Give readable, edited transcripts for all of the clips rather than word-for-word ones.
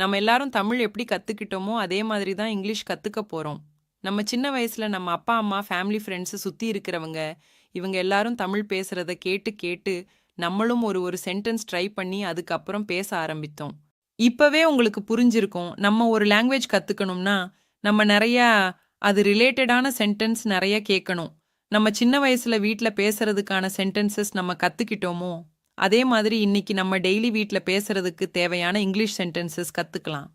நம்ம எல்லாரும் தமிழ் எப்படி கத்துக்கிட்டோமோ, அதே மாதிரி தான் இங்கிலீஷ் கத்துக்க போறோம். நம்ம சின்ன வயசுல நம்ம அப்பா, அம்மா, ஃபேமிலி, ஃப்ரெண்ட்ஸ் சுத்தி இருக்கிறவங்க, இவங்க எல்லாரும் தமிழ் பேசுறத கேட்டு கேட்டு, நம்மளும் ஒரு ஒரு சென்டென்ஸ் ட்ரை பண்ணி அதுக்கப்புறம் பேச ஆரம்பித்தோம். இப்பவே உங்களுக்கு புரிஞ்சிருக்கும். நம்ம ஒரு லாங்குவேஜ் கத்துக்கணும்னா, நம்ம நெறையா அது ரிலேட்டடான சென்டென்ஸ் நெறைய கேட்கணும். நம்ம சின்ன வயசுல வீட்ல பேசுறதுக்கான சென்டென்சஸ் நம்ம கத்துக்கிட்டோமோ, அதே மாதிரி இன்னைக்கு நம்ம டெய்லி வீட்ல பேசுறதுக்கு தேவையான இங்கிலீஷ் சென்டென்சஸ் கத்துக்கலாம்.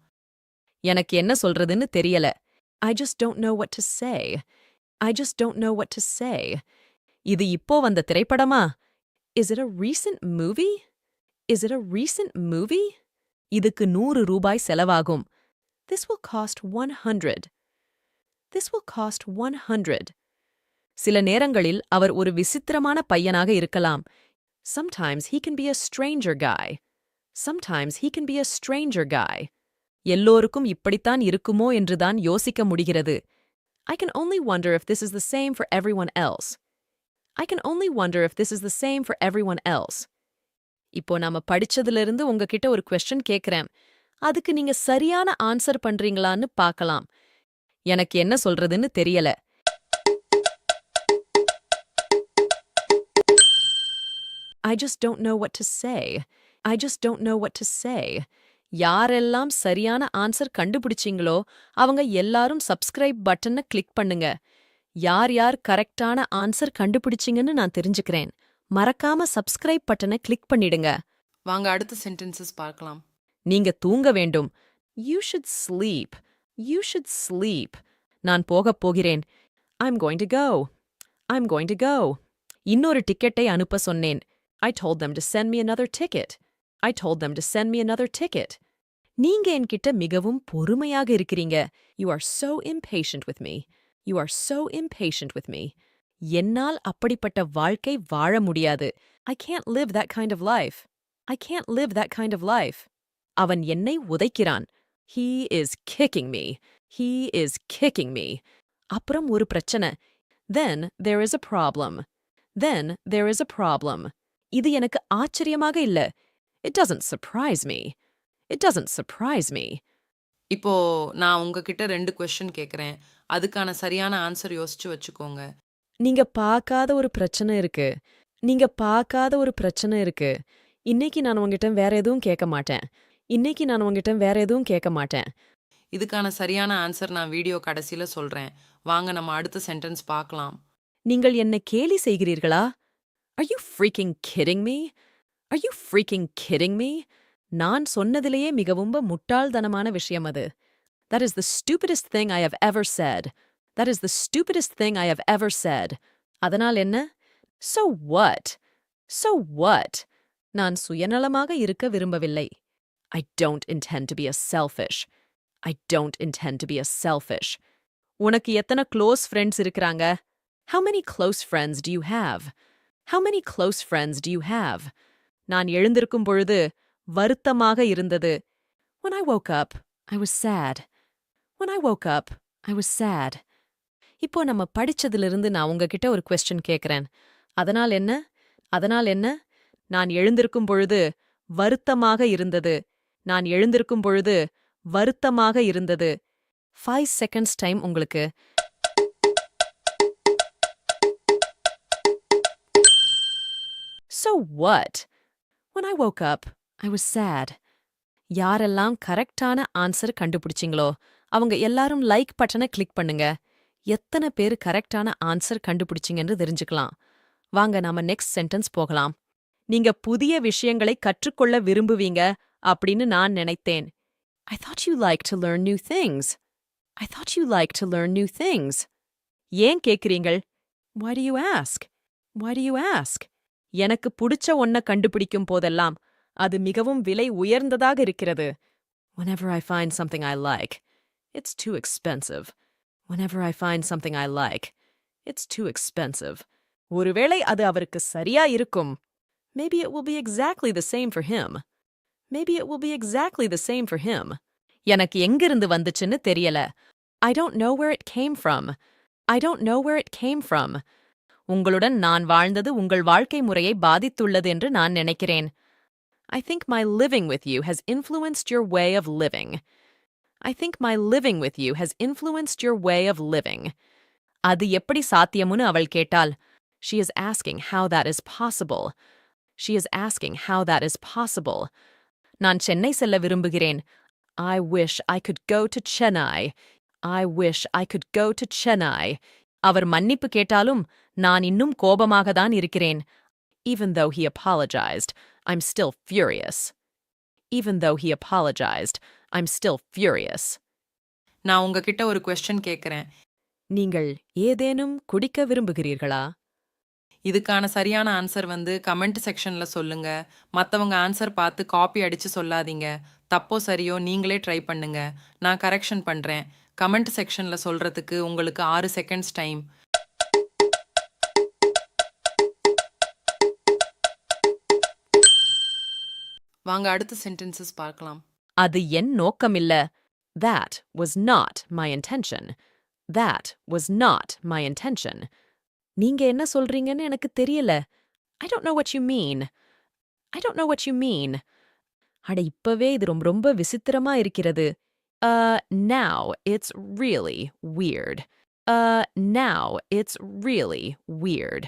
எனக்கு என்ன சொல்றதுன்னு தெரியல. I just don't know what to say. I just don't know what to say. இது இப்போ வந்த திரைப்படமா? Is it a recent movie? Is it a recent movie? இதுக்கு ₹100 செலவாகும். This will cost 100. This will cost 100. சில நேரங்களில் அவர் ஒரு விசித்திரமான பையனாக இருக்கலாம். Sometimes he can be a stranger guy. Sometimes he can be a stranger guy. எல்லோருக்கும் இப்படித்தான் இருக்குமோ என்றுதான் யோசிக்க முடிகிறது. I can only wonder if this is the same for everyone else. I can only wonder if this is the same for everyone else. இப்போ நாம படிச்சதிலிருந்து உங்ககிட்ட ஒரு கொஸ்டின் கேக்குறேன். அதுக்கு நீங்க சரியான ஆன்சர் பண்றீங்களான்னு பார்க்கலாம். எனக்கு என்ன சொல்றதுன்னு தெரியல. I just don't know what to say. I just don't know what to say. யாரெல்லாம் சரியான ஆன்சர் கண்டுபிடிச்சீங்களோ அவங்க எல்லாரும் சப்ஸ்கிரைப் பட்டனை கிளிக் பண்ணுங்க. யார் யார் கரெக்டான ஆன்சர் கண்டுபிடிச்சீங்கன்னு நான் தெரிஞ்சுக்கிறேன். மறக்காம சப்ஸ்கிரைப் பட்டனை கிளிக் பண்ணிடுங்க. வாங்க அடுத்த சென்டென்சஸ் பார்க்கலாம். நீங்க தூங்க வேண்டும். You should sleep. You should sleep. நான் போகப் போகிறேன். I'm going to go. I'm going to go. இன்னொரு டிக்கெட்டை அனுப்ப சொன்னேன். I told them to send me another ticket. I told them to send me another ticket. நீங்க என்கிட்ட மிகவும் பொறுமையாக இருக்கிறீங்க. You are so impatient with me. You are so impatient with me. என்னால் அப்படிப்பட்ட வாழ்க்கை வாழ முடியாது. I can't live that kind of life. I can't live that kind of life. அவன் என்னை உதைக்கிறான். He is kicking me. He is kicking me. அப்புறம் ஒரு பிரச்சனை. Then there is a problem. Then there is a problem. இது எனக்கு ஆச்சரியமாக இல்ல. It doesn't surprise me. It doesn't surprise me. இப்போ நான் உங்ககிட்ட 2 கொஸ்டின் கேட்குறேன். அதுக்கான சரியான ஆன்சர் யோசிச்சு வச்சுக்கோங்க. நீங்க பார்க்காத ஒரு பிரச்சனை இருக்கு. நீங்க பார்க்காத ஒரு பிரச்சனை இருக்கு. இன்னைக்கு நான் உங்ககிட்ட வேற எதுவும் கேட்க மாட்டேன். இன்னைக்கு நான் உங்ககிட்ட வேற எதுவும் கேட்க மாட்டேன். இதுக்கான சரியான ஆன்சர் நான் வீடியோ கடைசியில சொல்றேன். வாங்க நம்ம அடுத்த சென்டென்ஸ் பார்க்கலாம். நீங்கள் என்ன கேலி செய்கிறீர்களா? Are you freaking kidding me? Are you freaking kidding me? நான் சொன்னதிலேயே மிகவும் முட்டாள்தனமான விஷயம் அது. That is the stupidest thing I have ever said. That is the stupidest thing I have ever said. அதனால் என்ன? So what? So what? நான் சுயநலமாக இருக்க விரும்பவில்லை. I don't intend to be a selfish. I don't intend to be a selfish. உனக்கு எத்தனை close friends இருக்கிறாங்க? How many close friends do you have? How many close friends do you have? நான் எழுந்திருக்கும் பொழுது வருத்தமாக இருந்தது. When I woke up, I was sad. When I woke up, I was sad. இப்போ நம்ம படிச்சதிலிருந்து நான் உங்ககிட்ட ஒரு கொஸ்டின் கேட்கிறேன். அதனால் என்ன? அதனால் என்ன? நான் எழுந்திருக்கும் பொழுது வருத்தமாக இருந்தது. நான் எழுந்திருக்கும் பொழுது வருத்தமாக இருந்தது. 5 seconds டைம் உங்களுக்கு. So what? When I woke up, I was sad. யாரெல்லாம் கரெக்டான ஆன்சர் கண்டுபிடிச்சிங்களோ அவங்க எல்லாரும் லைக் பட்டனை கிளிக் பண்ணுங்க. எத்தனை பேர் கரெக்டான ஆன்சர் கண்டுபிடிச்சிங்கன்னு தெரிஞ்சுக்கலாம். வாங்க நாம நெக்ஸ்ட் சென்டென்ஸ் போகலாம். நீங்க புதிய விஷயங்களை கற்றுக்கொள்ள விரும்புவீங்க அப்படின்னு நான் நினைத்தேன். I thought you like to learn new things. I thought you like to learn new things. ஏன் கேக்குறீங்கள்? Why do you ask? Why do you ask? எனக்கு புடிச்ச ஒன்ன கண்டுபிடிக்கும் போதெல்லாம் அது மிகவும் விலை உயர்ந்ததாக இருக்கிறது. Whenever I find something I like, it's too expensive. Whenever I find something I like, it's too expensive. ஒருவேளை அது அவருக்கு சரியா இருக்கும். Maybe it will be exactly the same for him. Maybe it will be exactly the same for him. எனக்கு எங்கிருந்து வந்துச்சுன்னு தெரியல. I don't know where it came from. I don't know where it came from. உங்களுடன் நான் வாழ்ந்தது உங்கள் வாழ்க்கை முறையை பாதித்துள்ளது என்று நான் நினைக்கிறேன். I think my living with you has influenced your way of living. I think my living with you has influenced your way of living. அது எப்படி சாத்தியம்னு அவள் கேட்டாள். She is asking how that is possible. She is asking how that is possible. நான் சென்னை செல்ல விரும்புகிறேன். I wish I could go to Chennai. I wish I could go to Chennai. அவர் மன்னிப்பு கேட்டாலும் நான் இன்னும் கோபமாக தான் இருக்கிறேன். Even though he apologized, I'm still furious. Even though he apologized, I'm still furious. நான் உங்ககிட்ட ஒரு கொஸ்டின் கேட்குறேன். நீங்கள் ஏதேனும் குடிக்க விரும்புகிறீர்களா? இதுக்கான சரியான ஆன்சர் கமெண்ட் செக்ஷன்ல சொல்லுங்க. மத்தவங்க ஆன்சர் பார்த்து காப்பி அடிச்சு சொல்லாதீங்க. தப்போ சரியோ நீங்களே ட்ரை பண்ணுங்க. நான் கரெக்ஷன் பண்றேன். கமெண்ட் செக்ஷன்ல சொல்றதுக்கு உங்களுக்கு 6 செகண்ட்ஸ் டைம். வாங்க அடுத்த சென்டென்சஸ் பார்க்கலாம். அது என் நோக்கமில்ல. That was not my intention. That was not my intention. நீங்க என்ன சொல்றீங்கன்னு எனக்கு தெரியல. I don't know what you mean. I don't know what you mean. அட இப்பவே இது ரொம்ப விசித்திரமா இருக்கிறது. Now it's really weird. Now it's really weird.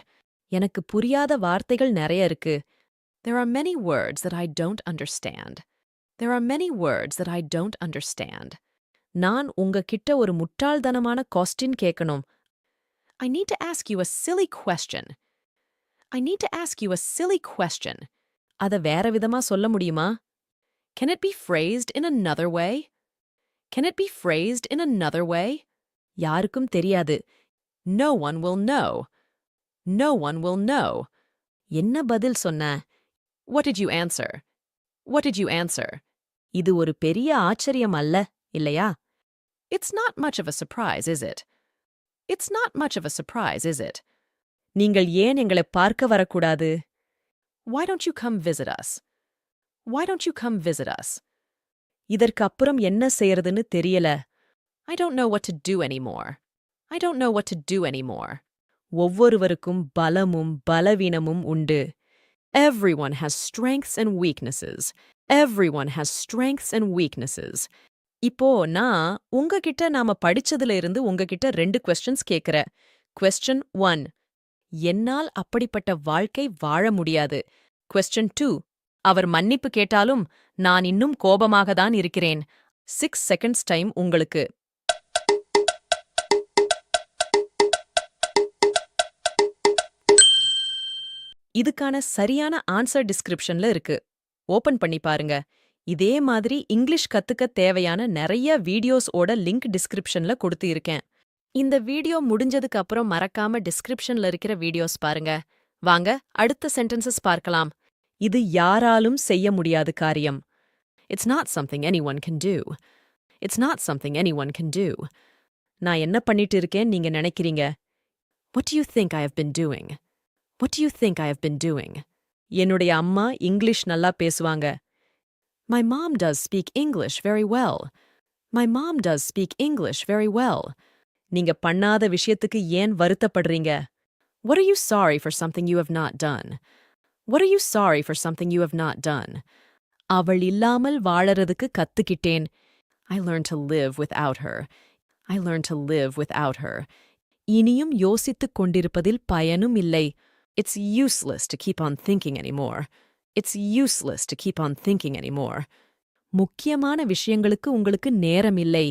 எனக்கு புரியாத வார்த்தைகள் நிறைய இருக்கு. There are many words that I don't understand. There are many words that I don't understand. நான் உங்ககிட்ட ஒரு முட்டாள்தனமான கொஸ்டின் கேட்கணும். I need to ask you a silly question. I need to ask you a silly question. அத வேற விதமா சொல்ல முடியுமா? Can it be phrased in another way? Can it be phrased in another way? யாருக்கும் தெரியாது. No one will know. No one will know. என்ன பதில் சொன்ன? What did you answer? What did you answer? இது ஒரு பெரிய ஆச்சரியம் அல்ல, இல்லையா? It's not much of a surprise, is it? It's not much of a surprise, is it? நீங்கள் ஏன் எங்களை பார்க்க வரக்கூடாது? Why don't you come visit us? Why don't you come visit us? இதற்கு அப்புறம் என்ன செய்யறதுன்னு தெரியல. I don't know what to do anymore. I don't know what to do anymore. ஒவ்வொருவருக்கும் பலமும் பலவீனமும் உண்டு. Everyone has strengths and weaknesses. Everyone has strengths and weaknesses. இப்போ நான் உங்ககிட்ட நாம படிச்சதுல இருந்து உங்ககிட்ட 2 questions கேக்குறேன். Question 1. என்னால் அப்படிப்பட்ட வாழ்க்கை வாழ முடியாது. Question 2. அவர் மன்னிப்பு கேட்டாலும் நான் இன்னும் கோபமாக தான் இருக்கிறேன். 6 seconds டைம் உங்களுக்கு. இதுக்கான சரியான ஆன்சர் டிஸ்கிரிப்ஷன்ல இருக்கு. ஓபன் பண்ணி பாருங்க. இதே மாதிரி இங்கிலீஷ் கத்துக்க தேவையான நிறைய வீடியோஸோட லிங்க் டிஸ்கிரிப்ஷன்ல கொடுத்து இருக்கேன். இந்த வீடியோ முடிஞ்சதுக்கு அப்புறம் மறக்காம டிஸ்கிரிப்ஷன்ல இருக்கிற வீடியோஸ் பாருங்க. வாங்க அடுத்த சென்டென்சஸ் பார்க்கலாம். இது யாராலும் செய்ய முடியாத காரியம். It's not something anyone can do. It's not something anyone can do. நான் என்ன பண்ணிட்டு இருக்கேன் நீங்க நினைக்கிறீங்க? What do you think I have been doing? What do you think I have been doing? என்னுடைய அம்மா இங்கிலீஷ் நல்லா பேசுவாங்க. My mom does speak English very well. My mom does speak English very well. நீங்க பண்ணாத விஷயத்துக்கு ஏன் வருத்தப்படுறீங்க? What are you sorry for something you have not done? What are you sorry for something you have not done? அவள் இல்லாமல் வாழறதுக்கு கத்துக்கிட்டேன். I learned to live without her. I learned to live without her. இனியும் யோசித்துக் கொண்டிருப்பதில் பயனும் இல்லை. It's useless to keep on thinking anymore. It's useless to keep on thinking anymore. முக்கியமான விஷயங்களுக்கு உங்களுக்கு நேரம் இல்லை.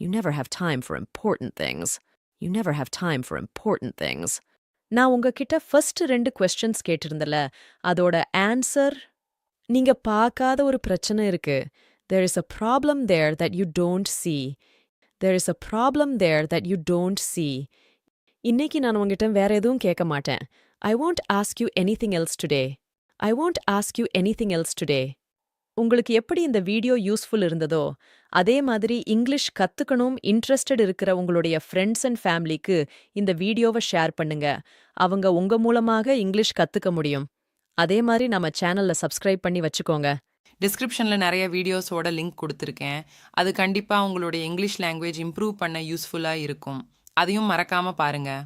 You never have time for important things. You never have time for important things. நான் உங்ககிட்ட ஃபர்ஸ்ட் 2 questions கேட்டிருந்தல, அதோட ஆன்சர் நீங்க பார்க்காத ஒரு பிரச்சனை இருக்கு. There is a problem there that you don't see. There is a problem there that you don't see. இன்னைக்கு நான் உங்ககிட்ட வேற எதுவும் கேட்க மாட்டேன். I won't ask you anything else today. I won't ask you anything else today. உங்களுக்கு எப்படி இந்த வீடியோ யூஸ்ஃபுல் இருந்ததோ அதே மாதிரி இங்கிலீஷ் கத்துக்கணும் இன்ட்ரெஸ்டட் இருக்கிற உங்களுடைய ஃப்ரெண்ட்ஸ் அண்ட் ஃபேமிலிக்கு இந்த வீடியோவை ஷேர் பண்ணுங்க. அவங்க உங்க மூலமாக இங்கிலீஷ் கத்துக்க முடியும். அதே மாதிரி நம்ம சேனல்ல சப்ஸ்கிரைப் பண்ணி வச்சுக்கோங்க. டிஸ்கிரிப்ஷனில் நிறைய வீடியோஸோட லிங்க் கொடுத்துருக்கேன். அது கண்டிப்பாக உங்களுடைய இங்கிலீஷ் லாங்குவேஜ் இம்ப்ரூவ் பண்ண யூஸ்ஃபுல்லாக இருக்கும். அதையும் மறக்காமல் பாருங்கள்.